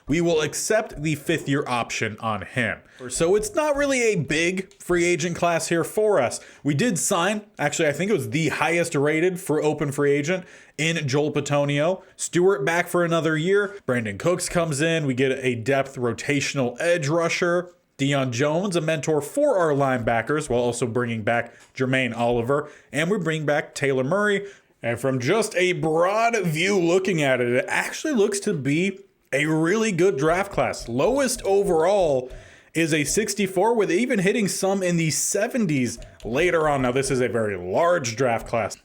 we will accept the 5th-year option on him. So it's not really a big free agent class here for us. We did sign, actually I think it was the highest rated for open free agent in Joel Bitonio. Stewart back for another year. Brandon Cooks comes in. We get a depth rotational edge rusher. Deion Jones, a mentor for our linebackers, while also bringing back Jermaine Oliver. And we bring back Taylor Murray. And from just a broad view looking at it, it actually looks to be a really good draft class. Lowest overall is a 64, with even hitting some in the 70s later on. Now, this is a very large draft class.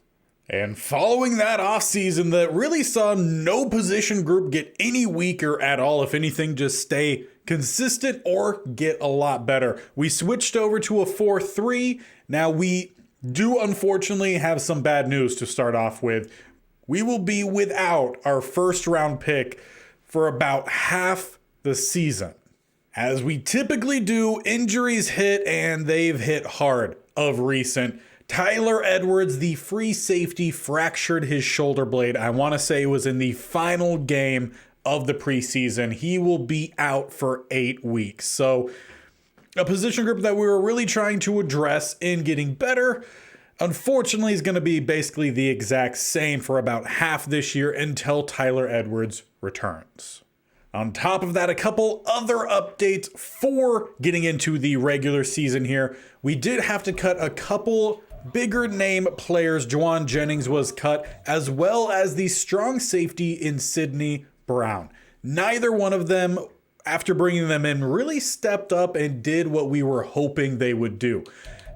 And following that offseason that really saw no position group get any weaker at all, if anything, just stay consistent or get a lot better. We switched over to a 4-3. Now, we do unfortunately have some bad news to start off with. We will be without our first round pick for about half the season. As we typically do, injuries hit, and they've hit hard of recent. Tyler Edwards, the free safety, fractured his shoulder blade. I want to say it was in the final game of the preseason. He will be out for 8 weeks. So a position group that we were really trying to address in getting better, unfortunately, is going to be basically the exact same for about half this year until Tyler Edwards returns. On top of that, a couple other updates for getting into the regular season here. We did have to cut a couple bigger name players. Juwan Jennings was cut, as well as the strong safety in Sidney Brown. Neither one of them, after bringing them in, really stepped up and did what we were hoping they would do.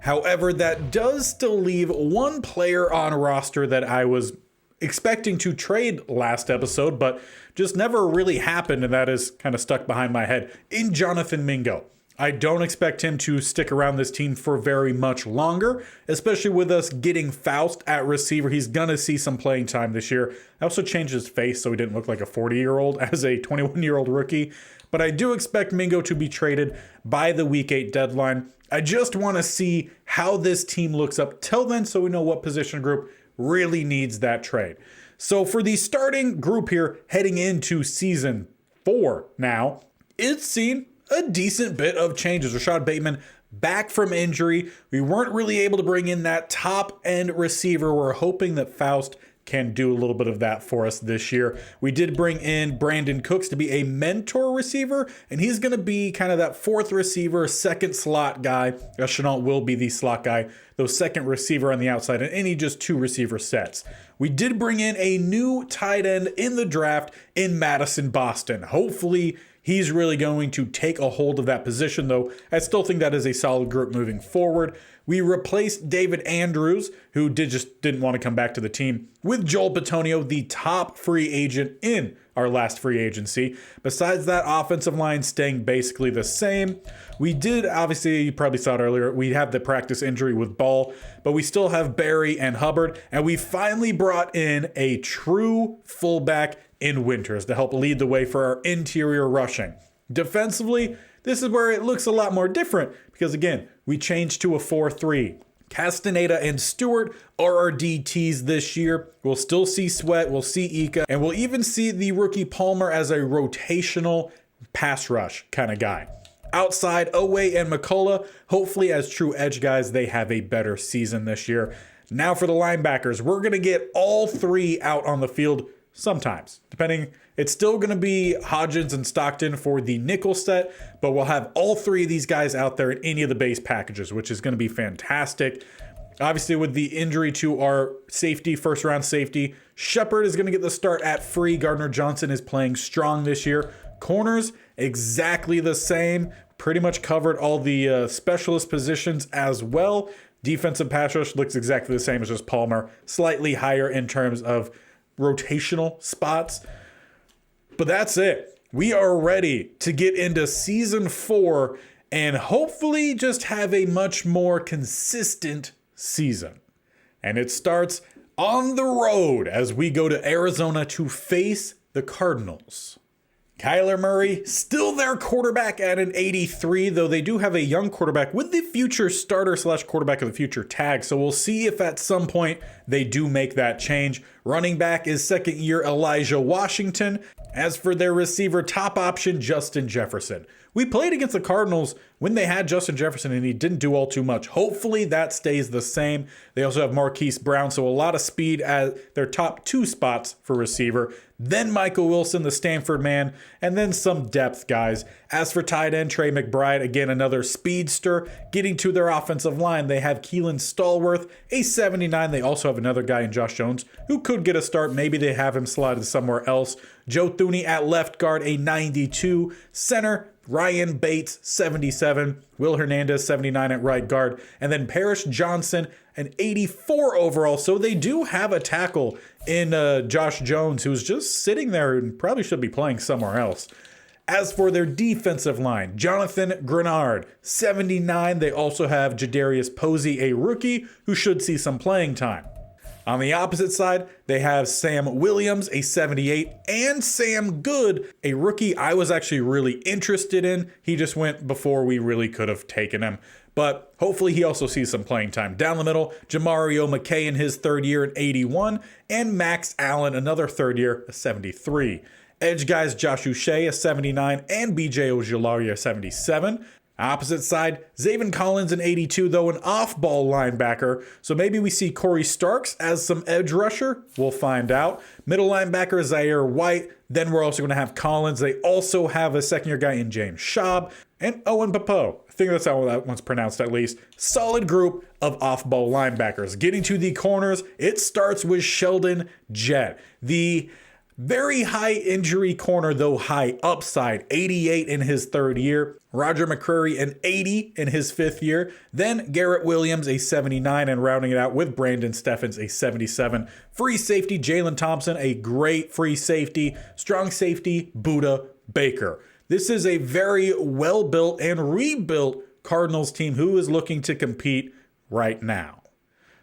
However, that does still leave one player on roster that I was expecting to trade last episode, but just never really happened, and that is kind of stuck behind my head, in Jonathan Mingo. I don't expect him to stick around this team for very much longer, especially with us getting Faust at receiver. He's going to see some playing time this year. I also changed his face so he didn't look like a 40-year-old as a 21-year-old rookie, but I do expect Mingo to be traded by the Week 8 deadline. I just want to see how this team looks up till then so we know what position group really needs that trade. So for the starting group here heading into season 4 now, it's seen a decent bit of changes. Rashad Bateman back from injury. We weren't really able to bring in that top end receiver. We're hoping that Faust can do a little bit of that for us this year. We did bring in Brandon Cooks to be a mentor receiver, and he's going to be kind of that 4th receiver, 2nd slot guy. Chenault will be the slot guy, though 2nd receiver on the outside, and any just 2 receiver sets. We did bring in a new tight end in the draft in Madison Boston. Hopefully, he's really going to take a hold of that position, though I still think that is a solid group moving forward. We replaced David Andrews, who didn't want to come back to the team, with Joel Bitonio, the top free agent in our last free agency. Besides that, offensive line staying basically the same. We did, obviously, you probably saw it earlier, we have the practice injury with Ball, but we still have Barry and Hubbard, and we finally brought in a true fullback in Winters to help lead the way for our interior rushing. Defensively, this is where it looks a lot more different because, again, we changed to a 4-3. Castaneda and Stewart are our DTs this year. We'll still see Sweat, we'll see Ika, and we'll even see the rookie Palmer as a rotational pass rush kind of guy. Outside, Owe and McCullough, hopefully as true edge guys, they have a better season this year. Now for the linebackers, we're going to get all 3 out on the field sometimes, depending. It's still going to be Hodgins and Stockton for the nickel set, but we'll have all 3 of these guys out there in any of the base packages, which is going to be fantastic. Obviously, with the injury to our safety, first round safety, Shepard is going to get the start at free. Gardner Johnson is playing strong this year. Corners, exactly the same. Pretty much covered all the specialist positions as well. Defensive pass rush looks exactly the same as just Palmer, slightly higher in terms of rotational spots. But that's it. We are ready to get into season 4 and hopefully just have a much more consistent season. And it starts on the road as we go to Arizona to face the Cardinals. Kyler Murray, still their quarterback at an 83, though they do have a young quarterback with the future starter / quarterback of the future tag. So we'll see if at some point they do make that change. Running back is 2nd year Elijah Washington. As for their receiver, top option, Justin Jefferson. We played against the Cardinals when they had Justin Jefferson and he didn't do all too much. Hopefully that stays the same. They also have Marquise Brown, so a lot of speed at their top 2 spots for receiver. Then Michael Wilson, the Stanford man, and then some depth guys. As for tight end, Trey McBride, again, another speedster. Getting to their offensive line, they have Keelan Stallworth, a 79. They also have another guy in Josh Jones who could get a start. Maybe they have him slotted somewhere else. Joe Thuney at left guard, a 92. Center, Ryan Bates, 77. Will Hernandez, 79 at right guard. And then Parrish Johnson, an 84 overall. So they do have a tackle in Josh Jones, who's just sitting there and probably should be playing somewhere else. As for their defensive line, Jonathan Grenard, 79. They also have Jadarius Posey, a rookie, who should see some playing time. On the opposite side, they have Sam Williams, a 78, and Sam Good, a rookie I was actually really interested in. He just went before we really could have taken him. But hopefully he also sees some playing time. Down the middle, Jamario McKay in his third year at 81, and Max Allen, another third year, a 73. Edge guys, Josh Uche, a 79, and BJ Ojulari, a 77. Opposite side, Zaven Collins, an 82, though an off-ball linebacker. So maybe we see Corey Starks as some edge rusher. We'll find out. Middle linebacker, Zaire White. Then we're also going to have Collins. They also have a second-year guy in James Schaub and Owen Papo. I think that's how that one's pronounced at least. Solid group of off-ball linebackers. Getting to the corners, it starts with Sheldon Jett. The very high injury corner, though high upside, 88 in his third year. Roger McCreary, an 80 in his fifth year. Then Garrett Williams, a 79, and rounding it out with Brandon Steffens, a 77. Free safety, Jalen Thompson, a great free safety. Strong safety, Buda Baker. This is a very well-built and rebuilt Cardinals team who is looking to compete right now.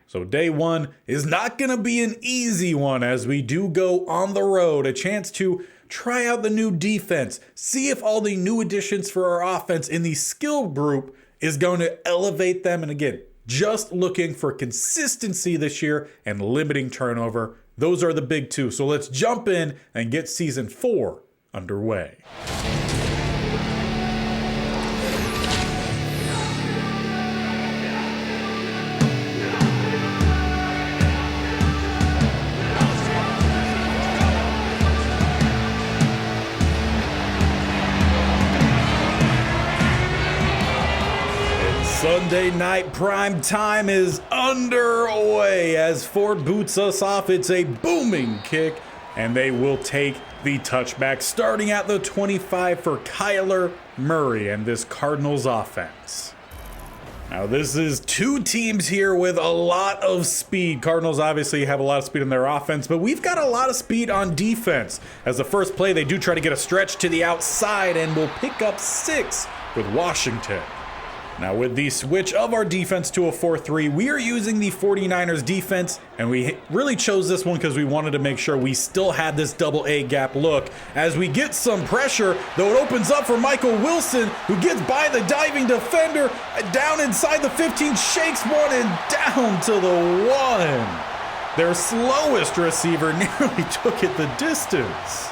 So day one is not going to be an easy one as we do go on the road. A chance to try out the new defense, see if all the new additions for our offense in the skill group is going to elevate them. And again, just looking for consistency this year and limiting turnover. Those are the big two. So let's jump in and get season 4 underway. Sunday night prime time is underway as Ford boots us off. It's a booming kick, and they will take the touchback starting at the 25 for Kyler Murray and this Cardinals offense. Now this is two teams here with a lot of speed. Cardinals obviously have a lot of speed on their offense, but we've got a lot of speed on defense. As the first play, they do try to get a stretch to the outside and will pick up 6 with Washington. Now with the switch of our defense to a 4-3, we are using the 49ers defense, and we really chose this one because we wanted to make sure we still had this double A gap look. As we get some pressure, though it opens up for Michael Wilson, who gets by the diving defender, down inside the 15, shakes one and down to the 1. Their slowest receiver nearly took it the distance.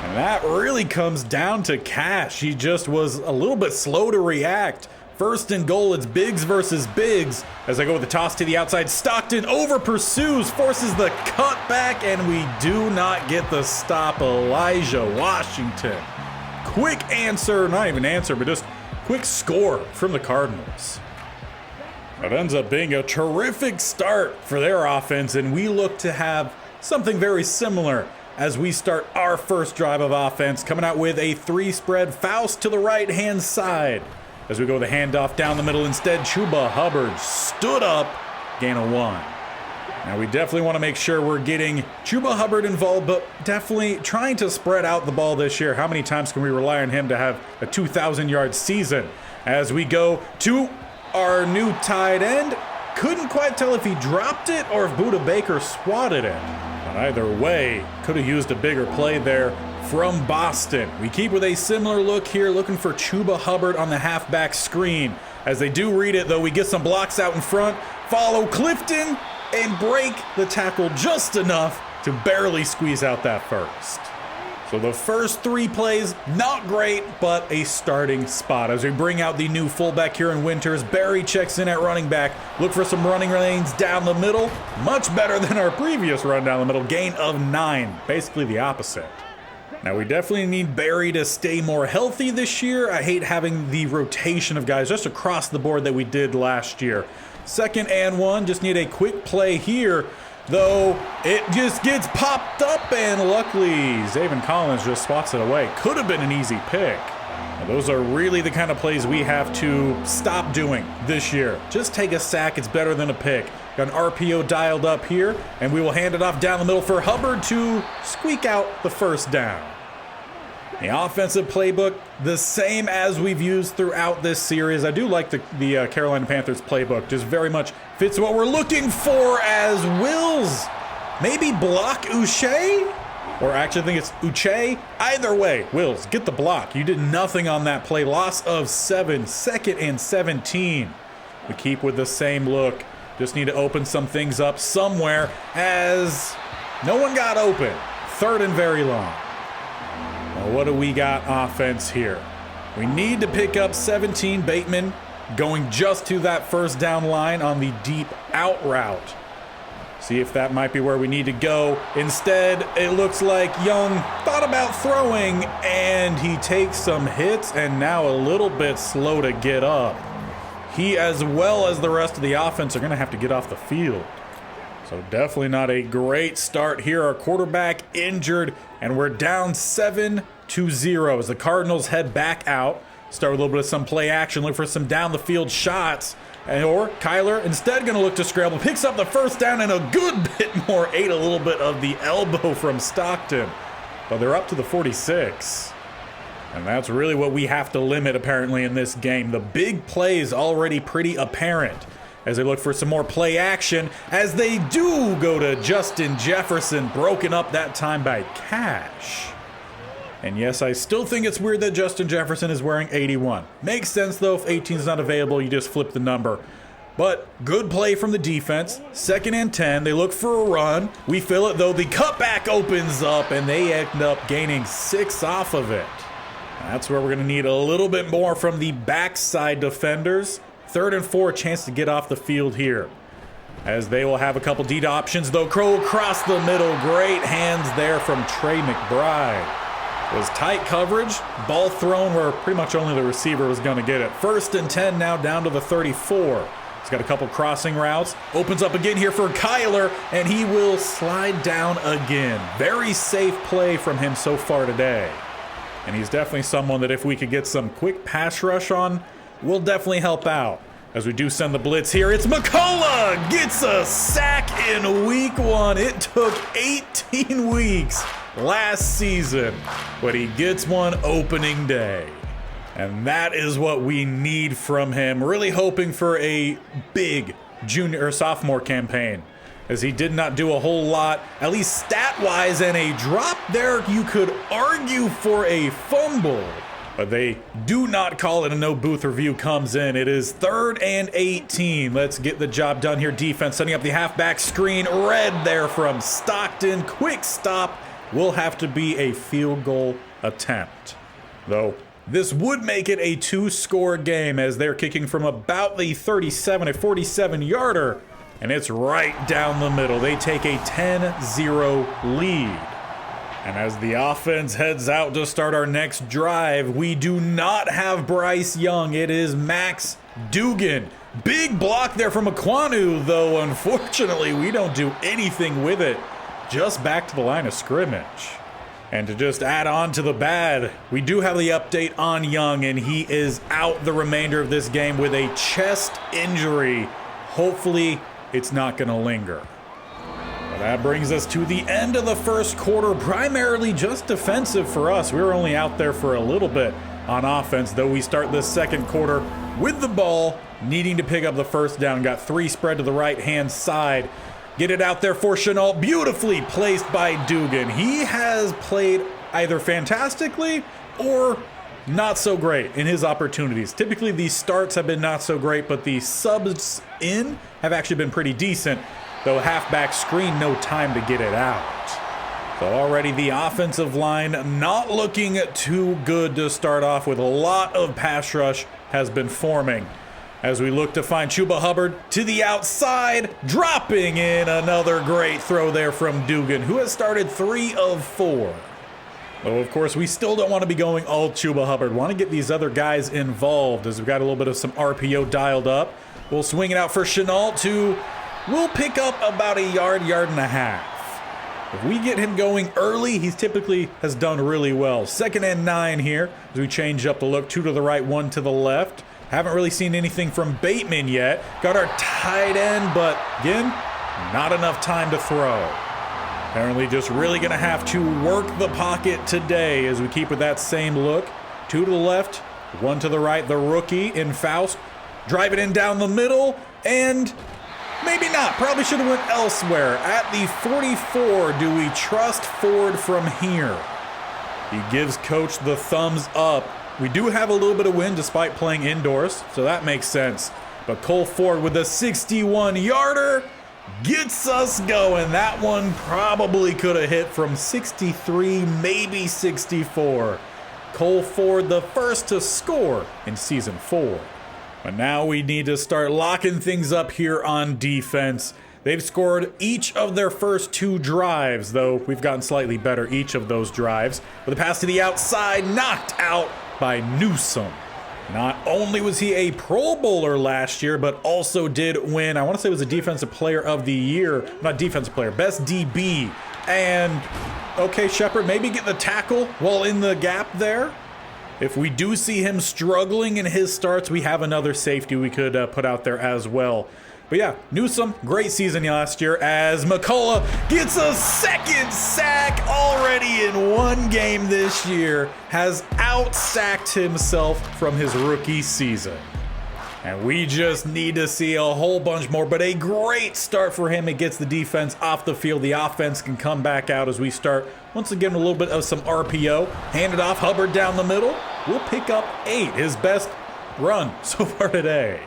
And that really comes down to Cash. He just was a little bit slow to react. First and goal, it's Biggs versus Biggs. As I go with the toss to the outside, Stockton over pursues, forces the cutback, and we do not get the stop. Elijah Washington. Quick answer, not even answer, but just quick score from the Cardinals. It ends up being a terrific start for their offense, and we look to have something very similar as we start our first drive of offense, coming out with a 3-spread Faust to the right-hand side. As we go the handoff down the middle instead, Chuba Hubbard stood up, gain of 1. Now we definitely want to make sure we're getting Chuba Hubbard involved, but definitely trying to spread out the ball this year. How many times can we rely on him to have a 2,000-yard season? As we go to our new tight end, couldn't quite tell if he dropped it or if Buda Baker swatted it. But either way, could have used a bigger play there from Boston. We keep with a similar look here, looking for Chuba Hubbard on the halfback screen. As they do read it, though, we get some blocks out in front, follow Clifton, and break the tackle just enough to barely squeeze out that first. So the first 3 plays, not great, but a starting spot. As we bring out the new fullback here in Winters, Barry checks in at running back. Look for some running lanes down the middle. Much better than our previous run down the middle. Gain of 9, basically the opposite. Now we definitely need Barry to stay more healthy this year. I hate having the rotation of guys just across the board that we did last year. 2nd and 1, just need a quick play here. Though it just gets popped up, and luckily Zaven Collins just swats it away. Could have been an easy pick. Now, those are really the kind of plays we have to stop doing this year. Just take a sack, it's better than a pick. Got an RPO dialed up here, and we will hand it off down the middle for Hubbard to squeak out the first down. The offensive playbook, the same as we've used throughout this series. I do like the Carolina Panthers playbook. Just very much fits what we're looking for as Wills. Maybe block Uche? Or actually I think it's Uche. Either way, Wills, get the block. You did nothing on that play. Loss of 7, 2nd and 17. We keep with the same look. Just need to open some things up somewhere as no one got open. 3rd and very long. Well, what do we got offense here? We need to pick up 17. Bateman going just to that first down line on the deep out route. See if that might be where we need to go. Instead, it looks like Young thought about throwing, and he takes some hits and now a little bit slow to get up. He, as well as the rest of the offense, are going to have to get off the field. So definitely not a great start here. Our quarterback injured, and we're down 7-0 as the Cardinals head back out. Start with a little bit of some play action, look for some down the field shots. Or Kyler instead going to look to scramble, picks up the first down and a good bit more, ate a little bit of the elbow from Stockton. But they're up to the 46. And that's really what we have to limit apparently in this game. The big play is already pretty apparent as they look for some more play action, as they do go to Justin Jefferson, broken up that time by Cash. And yes, I still think it's weird that Justin Jefferson is wearing 81. Makes sense though, if 18 is not available, you just flip the number. But good play from the defense. 2nd and 10, they look for a run. We fill it though, the cutback opens up and they end up gaining 6 off of it. That's where we're gonna need a little bit more from the backside defenders. 3rd and 4, chance to get off the field here. As they will have a couple deep options though. Crow across the middle, great hands there from Trey McBride. It was tight coverage, ball thrown where pretty much only the receiver was gonna get it. 1st and 10 now down to the 34. He's got a couple crossing routes, opens up again here for Kyler, and he will slide down again. Very safe play from him so far today. And he's definitely someone that if we could get some quick pass rush on, will definitely help out. As we do send the blitz here, it's McCullough gets a sack in week 1. It took 18 weeks last season, but he gets one opening day. And that is what we need from him. Really hoping for a big junior or sophomore campaign, as he did not do a whole lot, at least stat-wise, and a drop there you could argue for a fumble. But they do not call it, a no booth review comes in. It is 3rd and 18. Let's get the job done here. Defense setting up the halfback screen. Red there from Stockton. Quick stop. Will have to be a field goal attempt. Though this would make it a 2-score game as they're kicking from about the 37, a 47-yarder. And it's right down the middle. They take a 10-0 lead. And as the offense heads out to start our next drive, we do not have Bryce Young. It is Max Dugan. Big block there from Aquanu, though unfortunately we don't do anything with it. Just back to the line of scrimmage. And to just add on to the bad, we do have the update on Young, and he is out the remainder of this game with a chest injury. Hopefully it's not going to linger. That brings us to the end of the first quarter, primarily just defensive for us. We were only out there for a little bit on offense, though we start the second quarter with the ball, needing to pick up the first down. Got 3 spread to the right-hand side. Get it out there for Chenault, beautifully placed by Dugan. He has played either fantastically or not so great in his opportunities. Typically, these starts have been not so great, but the subs in have actually been pretty decent. Though halfback screen, no time to get it out. So already the offensive line not looking too good to start off with. A lot of pass rush has been forming as we look to find Chuba Hubbard to the outside, dropping in another great throw there from Dugan, who has started 3 of 4. Though, of course, we still don't want to be going all Chuba Hubbard. Want to get these other guys involved as we've got a little bit of some RPO dialed up. We'll swing it out for Chenault to, we'll pick up about a yard and a half. If we get him going early, he typically has done really well. 2nd and 9 here as we change up the look. 2 to the right, 1 to the left. Haven't really seen anything from Bateman yet. Got our tight end, but again, not enough time to throw. Apparently just really going to have to work the pocket today as we keep with that same look. 2 to the left, 1 to the right. The rookie in Faust. Drive it in down the middle, and maybe not. Probably should have went elsewhere. At the 44, do we trust Ford from here? He gives coach the thumbs up. We do have a little bit of wind despite playing indoors, so that makes sense. But Cole Ford with a 61-yarder gets us going. That one probably could have hit from 63, maybe 64. Cole Ford, the first to score in Season 4. But now we need to start locking things up here on defense. They've scored each of their first 2 drives, though we've gotten slightly better each of those drives. With a pass to the outside, knocked out by Newsome. Not only was he a Pro Bowler last year, but also did win, I want to say it was a Defensive Player of the Year. Not Defensive Player, Best DB. And, okay, Shepard, maybe get the tackle while in the gap there. If we do see him struggling in his starts, we have another safety we could put out there as well. But yeah, Newsome, great season last year as McCullough gets a 2nd sack already in 1 game this year. Has out-sacked himself from his rookie season. And we just need to see a whole bunch more, but a great start for him. It gets the defense off the field. The offense can come back out as we start, once again, a little bit of some RPO. Hand it off, Hubbard down the middle. We'll pick up 8, his best run so far today.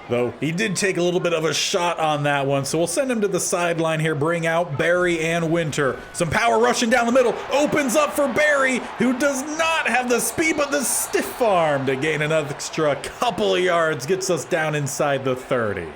Though he did take a little bit of a shot on that one, so we'll send him to the sideline here, bring out Barry and Winter. Some power rushing down the middle, opens up for Barry, who does not have the speed but the stiff arm to gain an extra couple of yards, gets us down inside the 30.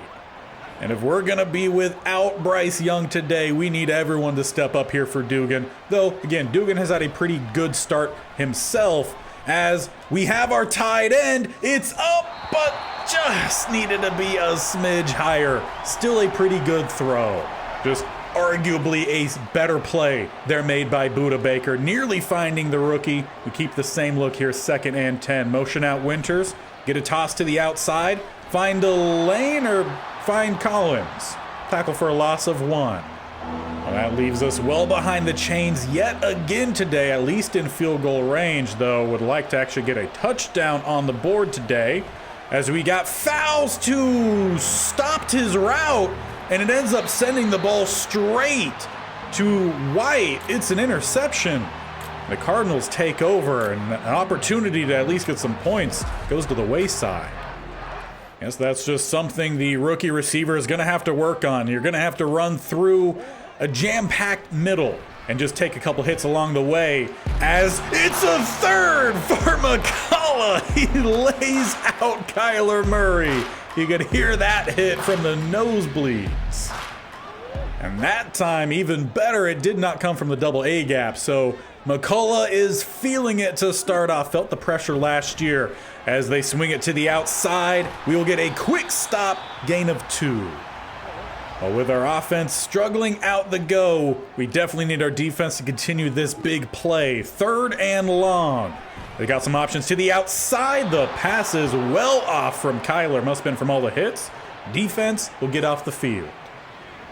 And if we're going to be without Bryce Young today, we need everyone to step up here for Dugan. Though, again, Dugan has had a pretty good start himself as we have our tight end. It's up, but just needed to be a smidge higher. Still a pretty good throw. Just arguably a better play there made by Buda Baker. Nearly finding the rookie. We keep the same look here, 2nd and 10. Motion out Winters. Get a toss to the outside. Find a lane or find Collins. Tackle for a loss of 1. Well, that leaves us well behind the chains yet again today, at least in field goal range, though. Would like to actually get a touchdown on the board today, as we got fouls to stopped his route, and it ends up sending the ball straight to White. It's an interception. The Cardinals take over, and an opportunity to at least get some points goes to the wayside. Yes, that's just something the rookie receiver is going to have to work on. You're going to have to run through a jam-packed middle and just take a couple hits along the way, as it's a 3rd for McCullough. He lays out Kyler Murray. You could hear that hit from the nosebleeds. And that time, even better, it did not come from the double A gap. So McCullough is feeling it to start off. Felt the pressure last year as they swing it to the outside. We will get a quick stop, gain of 2. But with our offense struggling out the go, we definitely need our defense to continue this big play. 3rd and long. They got some options to the outside. The pass is well off from Kyler. Must have been from all the hits. Defense will get off the field.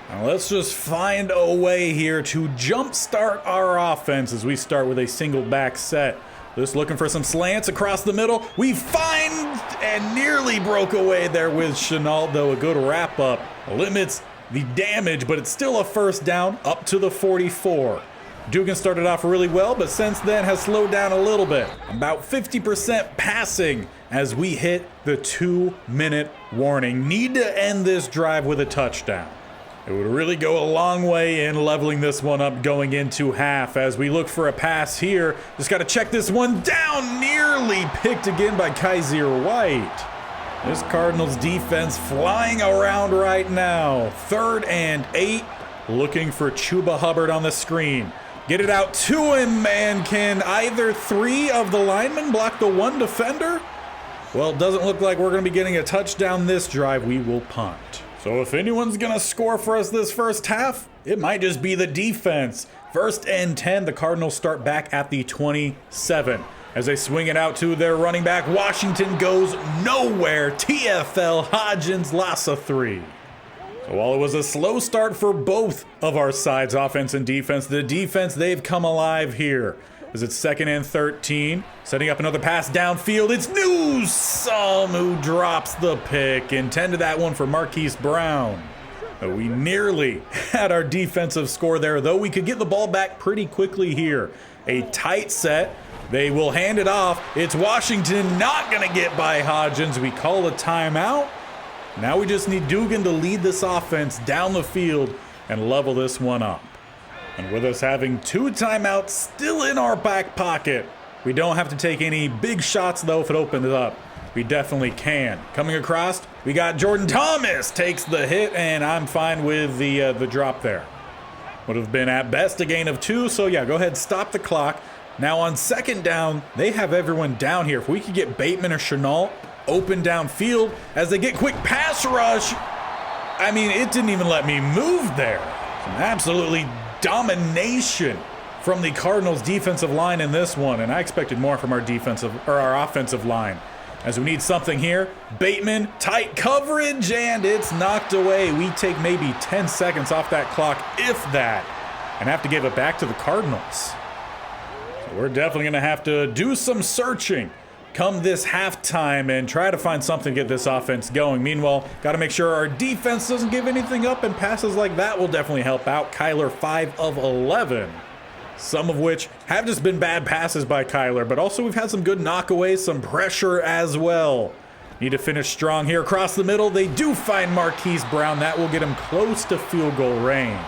Now let's just find a way here to jumpstart our offense as we start with a single back set. Just looking for some slants across the middle. We find and nearly broke away there with Chenault, though a good wrap up limits the damage, but it's still a 1st down up to the 44. Dugan started off really well, but since then has slowed down a little bit. About 50% passing as we hit the 2-minute warning. Need to end this drive with a touchdown. It would really go a long way in leveling this one up going into half. As we look for a pass here, just got to check this one down. Nearly picked again by Kaiser White. This Cardinals defense flying around right now. 3rd and 8. Looking for Chuba Hubbard on the screen. Get it out to him, man. Can either 3 of the linemen block the 1 defender? Well, it doesn't look like we're going to be getting a touchdown this drive. We will punt. So if anyone's going to score for us this first half, it might just be the defense. 1st and 10, the Cardinals start back at the 27. As they swing it out to their running back, Washington goes nowhere. TFL Hodgins Lassa 3. So while it was a slow start for both of our sides, offense and defense, the defense, they've come alive here. As it's 2nd and 13, setting up another pass downfield. It's Newsome who drops the pick. Intended that one for Marquise Brown. But we nearly had our defensive score there, though we could get the ball back pretty quickly here. A tight set. They will hand it off. It's Washington not going to get by Hodgins. We call a timeout. Now we just need Dugan to lead this offense down the field and level this one up. And with us having 2 timeouts still in our back pocket, we don't have to take any big shots, though, if it opens up. We definitely can. Coming across, we got Jordan Thomas takes the hit, and I'm fine with the drop there. Would have been at best a gain of 2, so yeah, go ahead, stop the clock. Now on 2nd down, they have everyone down here. If we could get Bateman or Chenault open downfield as they get quick pass rush. I mean, it didn't even let me move there. Absolutely domination from the Cardinals defensive line in this one, and I expected more from our offensive line. As we need something here, Bateman, tight coverage, and it's knocked away. We take maybe 10 seconds off that clock, if that, and have to give it back to the Cardinals. So we're definitely going to have to do some searching come this halftime and try to find something to get this offense going. Meanwhile, got to make sure our defense doesn't give anything up, and passes like that will definitely help out. Kyler 5 of 11. Some of which have just been bad passes by Kyler, but also we've had some good knockaways, some pressure as well. Need to finish strong here across the middle. They do find Marquise Brown. That will get him close to field goal range.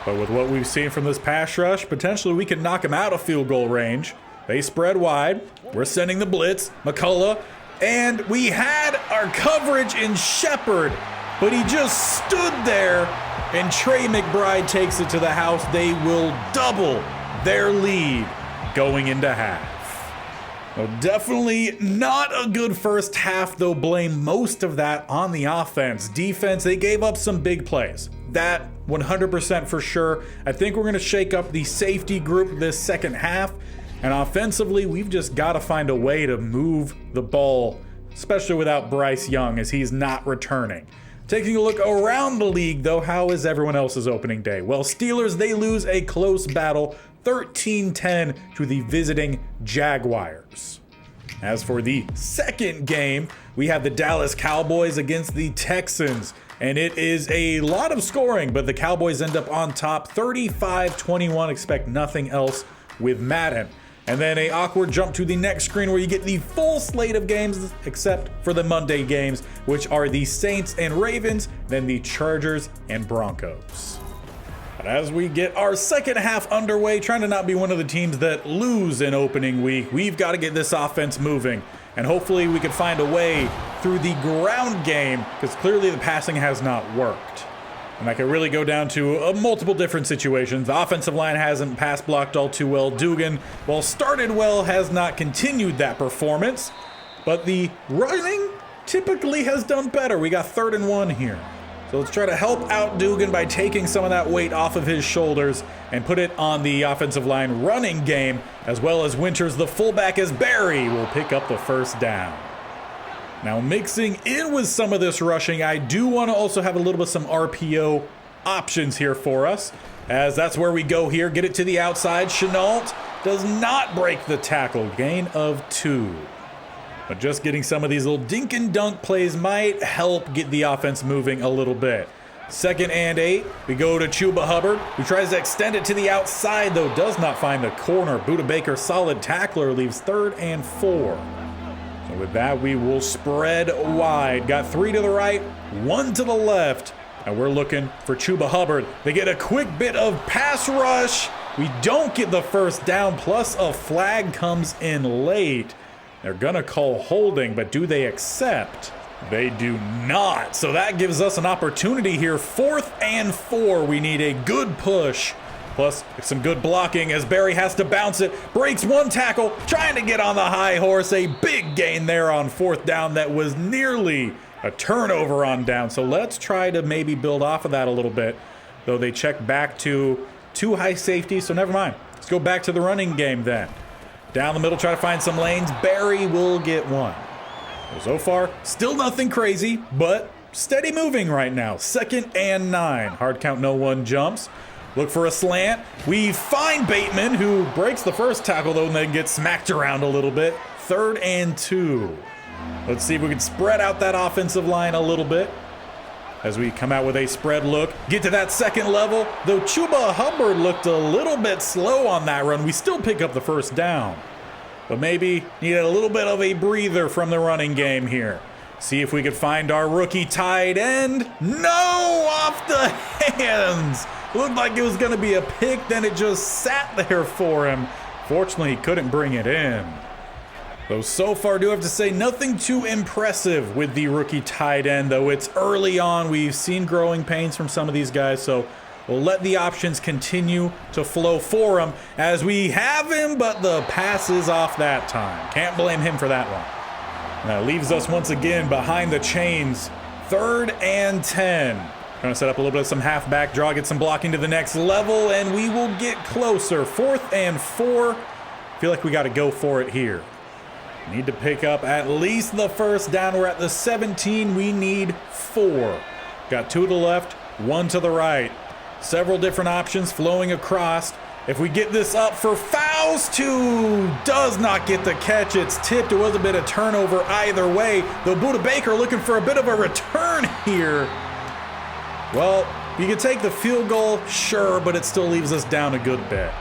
But with what we've seen from this pass rush, potentially we can knock him out of field goal range. They spread wide. We're sending the blitz. McCullough. And we had our coverage in Shepard, but he just stood there, and Trey McBride takes it to the house. They will double their lead going into half. Well, definitely not a good first half, though. Blame most of that on the offense. Defense, they gave up some big plays. That 100% for sure. I think we're going to shake up the safety group this second half. And offensively, we've just got to find a way to move the ball, especially without Bryce Young, as he's not returning. Taking a look around the league, though, how is everyone else's opening day? Well, Steelers, they lose a close battle, 13-10 to the visiting Jaguars. As for the second game, we have the Dallas Cowboys against the Texans. And it is a lot of scoring, but the Cowboys end up on top, 35-21. Expect nothing else with Madden. And then an awkward jump to the next screen where you get the full slate of games, except for the Monday games, which are the Saints and Ravens, then the Chargers and Broncos. But as we get our second half underway, trying to not be one of the teams that lose in opening week, we've got to get this offense moving. And hopefully we can find a way through the ground game, because clearly the passing has not worked. And that can really go down to multiple different situations. The offensive line hasn't pass blocked all too well. Dugan, while started well, has not continued that performance. But the running typically has done better. We got 3rd and 1 here. So let's try to help out Dugan by taking some of that weight off of his shoulders and put it on the offensive line running game, as well as Winters, the fullback, as Barry will pick up the first down. Now, mixing in with some of this rushing, I do want to also have a little bit of some RPO options here for us, as that's where we go here. Get it to the outside. Chenault does not break the tackle. Gain of 2. But just getting some of these little dink and dunk plays might help get the offense moving a little bit. 2nd and 8. We go to Chuba Hubbard, who tries to extend it to the outside, though does not find the corner. Buda Baker, solid tackler, leaves 3rd and 4. So with that, we will spread wide. Got 3 to the right, 1 to the left. And we're looking for Chuba Hubbard. They get a quick bit of pass rush. We don't get the first down, plus a flag comes in late. They're gonna call holding, but do they accept? They do not. So that gives us an opportunity here. 4th and 4. We need a good push, plus some good blocking as Barry has to bounce it. Breaks one tackle, trying to get on the high horse. A big gain there on 4th down that was nearly a turnover on down. So let's try to maybe build off of that a little bit. Though they check back to 2 high safeties, so never mind. Let's go back to the running game then. Down the middle, try to find some lanes. Barry will get one. So far, still nothing crazy, but steady moving right now. 2nd and 9. Hard count, no one jumps. Look for a slant. We find Bateman, who breaks the first tackle, though, and then gets smacked around a little bit. 3rd and 2. Let's see if we can spread out that offensive line a little bit as we come out with a spread look. Get to that 2nd level. Though Chuba Hubbard looked a little bit slow on that run, we still pick up the first down. But maybe needed a little bit of a breather from the running game here. See if we could find our rookie tight end. No, off the hands. Looked like it was going to be a pick, then it just sat there for him. Fortunately, he couldn't bring it in. Though so far, do have to say, nothing too impressive with the rookie tight end, though it's early on. We've seen growing pains from some of these guys, so we'll let the options continue to flow for him as we have him, but the pass is off that time. Can't blame him for that one. And that leaves us once again behind the chains. 3rd and 10. Trying to set up a little bit of some halfback draw, get some blocking to the next level, and we will get closer. 4th and 4. Feel like we got to go for it here. Need to pick up at least the first down. We're at the 17. We need 4. Got 2 to the left, 1 to the right. Several different options flowing across. If we get this up for fouls, 2 does not get the catch. It's tipped. It was a bit of turnover either way. Though Buda Baker looking for a bit of a return here. Well, you can take the field goal, sure, but it still leaves us down a good bit.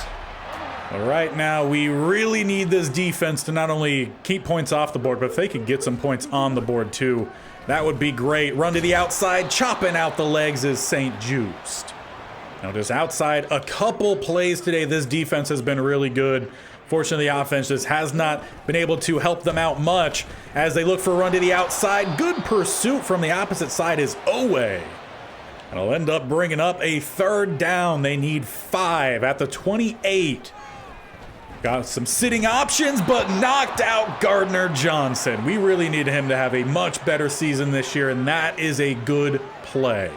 But right now, we really need this defense to not only keep points off the board, but if they could get some points on the board too, that would be great. Run to the outside, chopping out the legs is St. Just. Now just outside a couple plays today, this defense has been really good. Fortunately, the offense just has not been able to help them out much as they look for a run to the outside. Good pursuit from the opposite side is Owe. And I'll end up bringing up a 3rd down. They need 5 at the 28. Got some sitting options, but knocked out Gardner Johnson. We really need him to have a much better season this year, and that is a good play.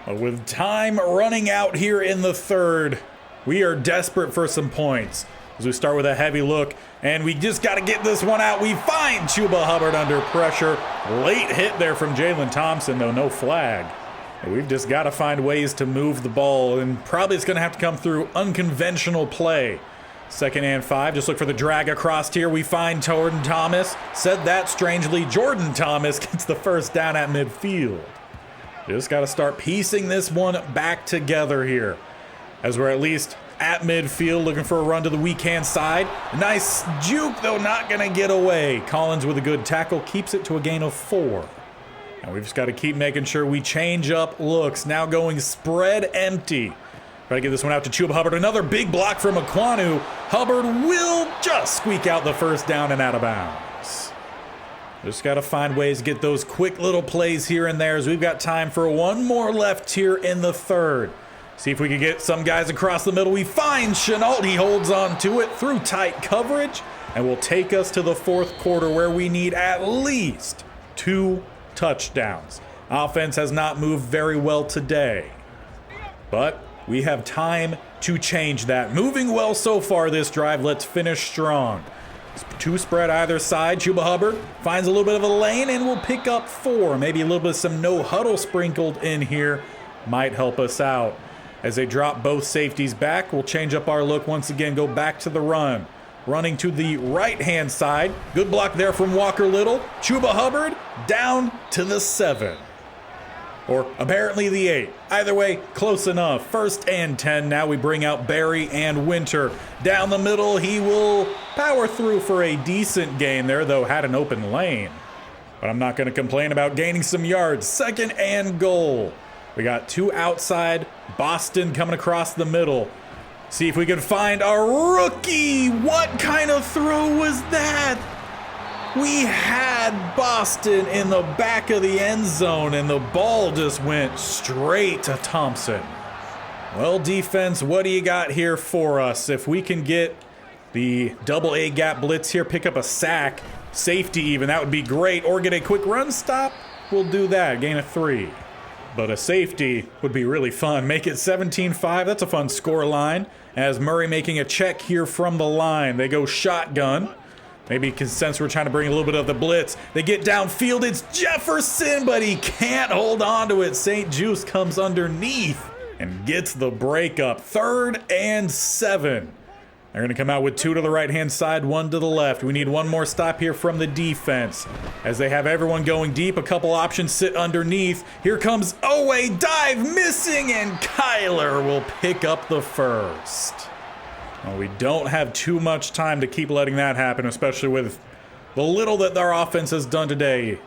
But with time running out here in the 3rd, we are desperate for some points. As we start with a heavy look, and we just got to get this one out. We find Chuba Hubbard under pressure. Late hit there from Jalen Thompson, though no flag. And we've just got to find ways to move the ball, and probably it's going to have to come through unconventional play. 2nd and 5, just look for the drag across here. We find Jordan Thomas. Said that strangely, Jordan Thomas gets the first down at midfield. Just got to start piecing this one back together here. As we're at least at midfield, looking for a run to the weak hand side. Nice juke, though not going to get away. Collins with a good tackle, keeps it to a gain of 4. And we've just got to keep making sure we change up looks. Now going spread empty. Try to get this one out to Chuba Hubbard. Another big block from Aquanu. Hubbard will just squeak out the first down and out of bounds. Just got to find ways to get those quick little plays here and there as we've got time for one more left here in the 3rd. See if we can get some guys across the middle. We find Chenault. He holds on to it through tight coverage and will take us to the 4th quarter where we need at least 2 touchdowns. Offense has not moved very well today, but we have time to change that. Moving well so far this drive. Let's finish strong. 2 spread either side. Chuba Hubbard finds a little bit of a lane and will pick up 4. Maybe a little bit of some no huddle sprinkled in here might help us out. As they drop both safeties back, we'll change up our look once again, go back to the run. Running to the right-hand side. Good block there from Walker Little. Chuba Hubbard down to the 7. Or apparently the 8. Either way, close enough. 1st and 10. Now we bring out Barry and Winter. Down the middle, he will power through for a decent gain there, though had an open lane. But I'm not going to complain about gaining some yards. 2nd and goal. We got two outside. Boston coming across the middle. See if we can find our rookie. What kind of throw was that? We had Boston in the back of the end zone, and the ball just went straight to Thompson. Well, defense, what do you got here for us? If we can get the double A gap blitz here, pick up a sack, safety even, that would be great. Or get a quick run stop, we'll do that, gain of 3. But a safety would be really fun. Make it 17-5, that's a fun score line. As Murray making a check here from the line. They go shotgun. Maybe since we're trying to bring a little bit of the blitz. They get downfield, it's Jefferson, but he can't hold on to it. St. Juice comes underneath and gets the breakup. 3rd and 7. They're going to come out with 2 to the right-hand side, 1 to the left. We need one more stop here from the defense. As they have everyone going deep, a couple options sit underneath. Here comes Owe, dive, missing, and Kyler will pick up the first. Well, we don't have too much time to keep letting that happen, especially with the little that our offense has done today.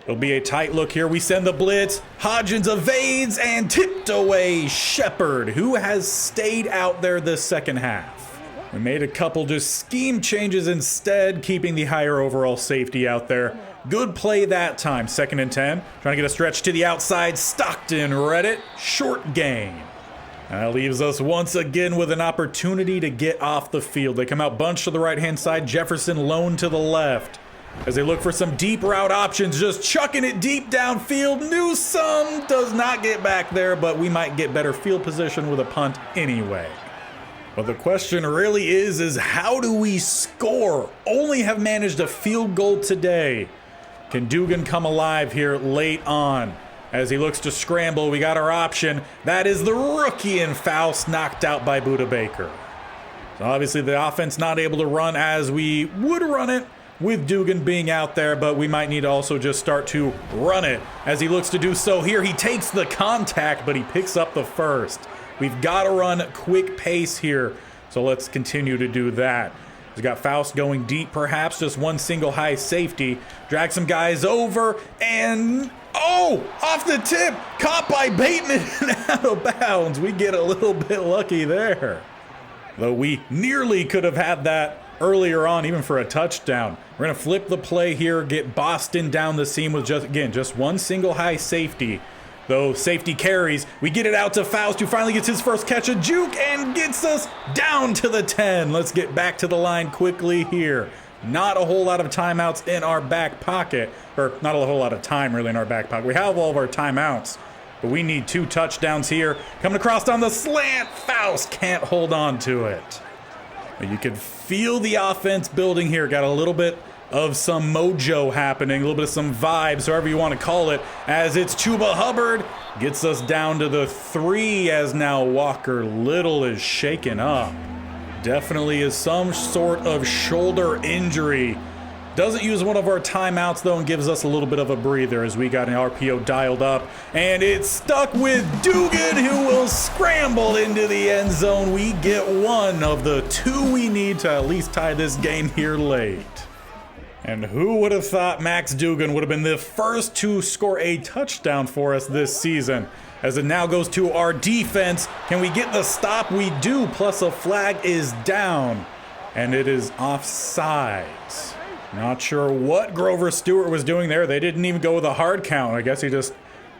It'll be a tight look here. We send the blitz. Hodgins evades and tipped away Shepard, who has stayed out there this second half. We made a couple just scheme changes instead, keeping the higher overall safety out there. Good play that time. 2nd and 10. Trying to get a stretch to the outside. Stockton read it. Short gain. That leaves us once again with an opportunity to get off the field. They come out bunched to the right-hand side. Jefferson lone to the left. As they look for some deep route options, just chucking it deep downfield. Newsome does not get back there, but we might get better field position with a punt anyway. But the question really is how do we score? Only have managed a field goal today. Can Dugan come alive here late on? As he looks to scramble, we got our option. That is the rookie, and Faust knocked out by Budda Baker. So obviously the offense not able to run as we would run it with Dugan being out there, but we might need to also just start to run it. As he looks to do so here, he takes the contact, but he picks up the first. We've got to run quick pace here, so let's continue to do that. He's got Faust going deep, perhaps just one single high safety. Drag some guys over, and oh, off the tip, caught by Bateman and out of bounds. We get a little bit lucky there. Though we nearly could have had that earlier on, even for a touchdown. We're going to flip the play here, get Boston down the seam with just one single high safety. Though safety carries, we get it out to Faust, who finally gets his first catch, a juke, and gets us down to the 10. Let's get back to the line quickly here. Not a whole lot of timeouts in our back pocket, or not a whole lot of time really in our back pocket. We have all of our timeouts, but we need 2 touchdowns here. Coming across on the slant, Faust can't hold on to it. But you can feel the offense building here. Got a little bit of some mojo happening, a little bit of some vibes, however you want to call it, as it's Chuba Hubbard. Gets us down to the 3 as now Walker Little is shaken up. Definitely is some sort of shoulder injury. Doesn't use one of our timeouts though and gives us a little bit of a breather as we got an RPO dialed up. And it's stuck with Dugan, who will scramble into the end zone. We get one of the 2 we need to at least tie this game here late. And who would have thought Max Dugan would have been the first to score a touchdown for us this season? As it now goes to our defense. Can we get the stop? We do, plus a flag is down. And it is offsides. Not sure what Grover Stewart was doing there. They didn't even go with a hard count. I guess he just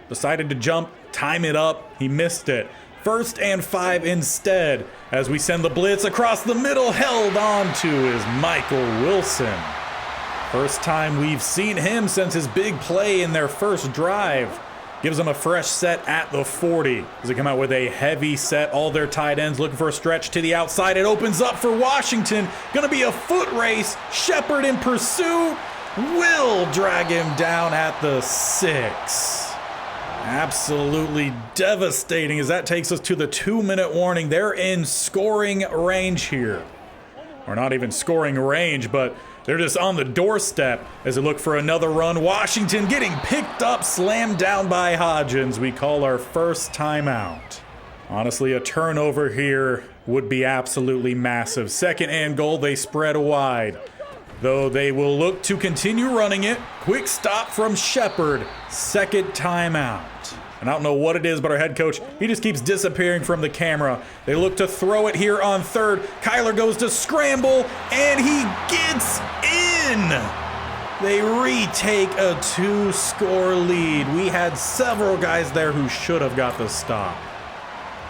decided to jump, time it up. He missed it. 1st and 5 instead. As we send the blitz across the middle, held on to is Michael Wilson. First time we've seen him since his big play in their first drive. Gives them a fresh set at the 40. As they come out with a heavy set, all their tight ends looking for a stretch to the outside. It opens up for Washington. Gonna be a foot race. Shepard in pursuit. Will drag him down at the 6. Absolutely devastating as that takes us to the 2-minute warning. They're in scoring range here. Or not even scoring range, but they're just on the doorstep as they look for another run. Washington getting picked up, slammed down by Hodgins. We call our first timeout. Honestly, a turnover here would be absolutely massive. 2nd and goal, they spread wide. Though they will look to continue running it. Quick stop from Shepard. 2nd timeout. And I don't know what it is, but our head coach, he just keeps disappearing from the camera. They look to throw it here on third. Kyler goes to scramble, and he gets in. They retake a 2-score lead. We had several guys there who should have got the stop.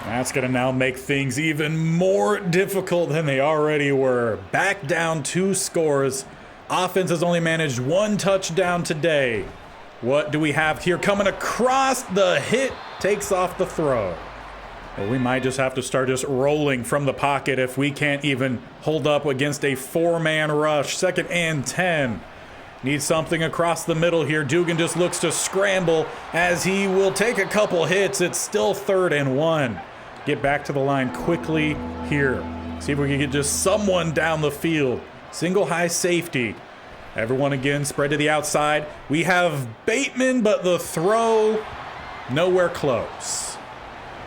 That's going to now make things even more difficult than they already were. Back down 2 scores. Offense has only managed 1 touchdown today. What do we have here? Coming across, the hit takes off the throw. Well, we might just have to start just rolling from the pocket if we can't even hold up against a 4-man rush. 2nd and 10. Need something across the middle here. Dugan just looks to scramble as he will take a couple hits. It's still 3rd and 1. Get back to the line quickly here. See if we can get just someone down the field. Single high safety. Everyone again spread to the outside. We have Bateman, but the throw nowhere close.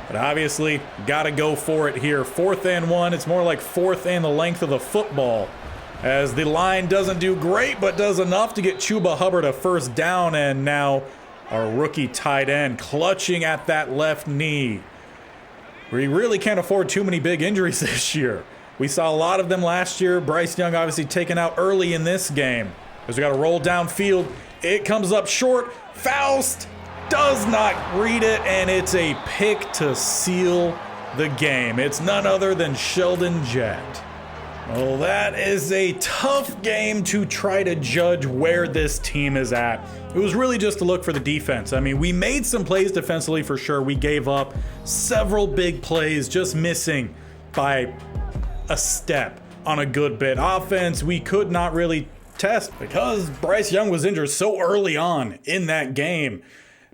But obviously, got to go for it here. 4th and 1. It's more like 4th and the length of the football, as the line doesn't do great, but does enough to get Chuba Hubbard a 1st down, and now our rookie tight end clutching at that left knee. We really can't afford too many big injuries this year. We saw a lot of them last year. Bryce Young obviously taken out early in this game. As we got to roll downfield, it comes up short. Faust does not read it, and it's a pick to seal the game. It's none other than Sheldon Jett. Well, that is a tough game to try to judge where this team is at. It was really just to look for the defense. I mean, we made some plays defensively for sure. We gave up several big plays, just missing by a step on a good bit. Offense, we could not really test because Bryce Young was injured so early on in that game.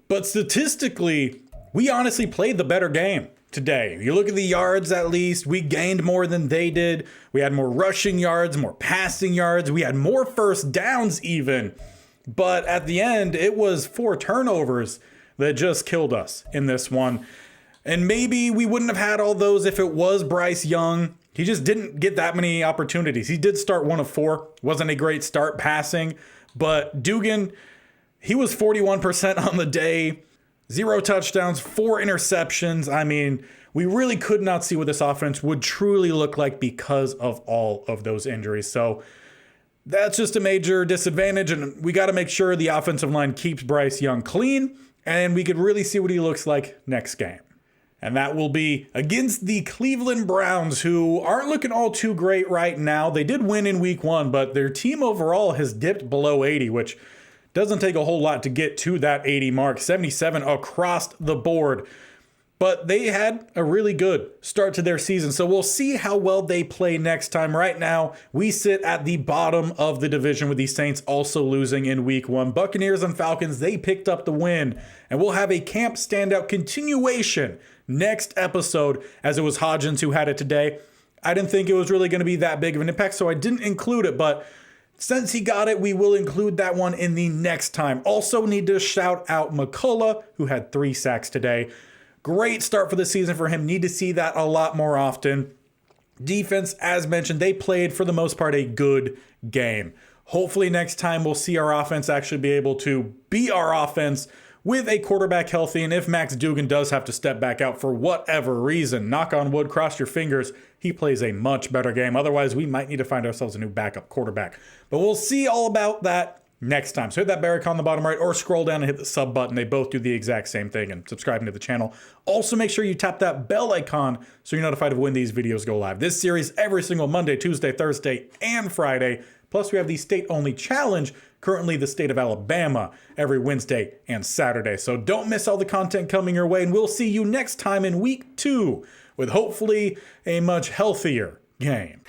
But statistically, we honestly played the better game today. You look at the yards, at least we gained more than they did. We had more rushing yards, more passing yards. We had more 1st downs even. But at the end, it was 4 turnovers that just killed us in this one. And maybe we wouldn't have had all those if it was Bryce Young. He just didn't get that many opportunities. He did start 1 of 4. Wasn't a great start passing. But Dugan, he was 41% on the day. 0 touchdowns, 4 interceptions. I mean, we really could not see what this offense would truly look like because of all of those injuries. So that's just a major disadvantage, and we got to make sure the offensive line keeps Bryce Young clean, and we could really see what he looks like next game. And that will be against the Cleveland Browns, who aren't looking all too great right now. They did win in week 1, but their team overall has dipped below 80, which doesn't take a whole lot to get to that 80 mark. 77 across the board. But they had a really good start to their season, so we'll see how well they play next time. Right now, we sit at the bottom of the division with the Saints also losing in week 1. Buccaneers and Falcons, they picked up the win, and we'll have a camp standout continuation next episode, as it was Hodgins who had it today. I didn't think it was really going to be that big of an impact, so I didn't include it, but since he got it, we will include that one in the next time. Also need to shout out McCullough, who had 3 sacks today. Great start for the season for him. Need to see that a lot more often. Defense, as mentioned, they played for the most part a good game. Hopefully next time we'll see our offense actually be able to be our offense with a quarterback healthy. And if Max Duggan does have to step back out for whatever reason, knock on wood, cross your fingers, he plays a much better game. Otherwise, we might need to find ourselves a new backup quarterback. But we'll see all about that next time. So hit that bell icon on the bottom right or scroll down and hit the sub button. They both do the exact same thing, and subscribing to the channel. Also, make sure you tap that bell icon so you're notified of when these videos go live. This series every single Monday, Tuesday, Thursday, and Friday. Plus, we have the state-only challenge, currently the state of Alabama, every Wednesday and Saturday. So don't miss all the content coming your way, and we'll see you next time in week 2 with hopefully a much healthier game.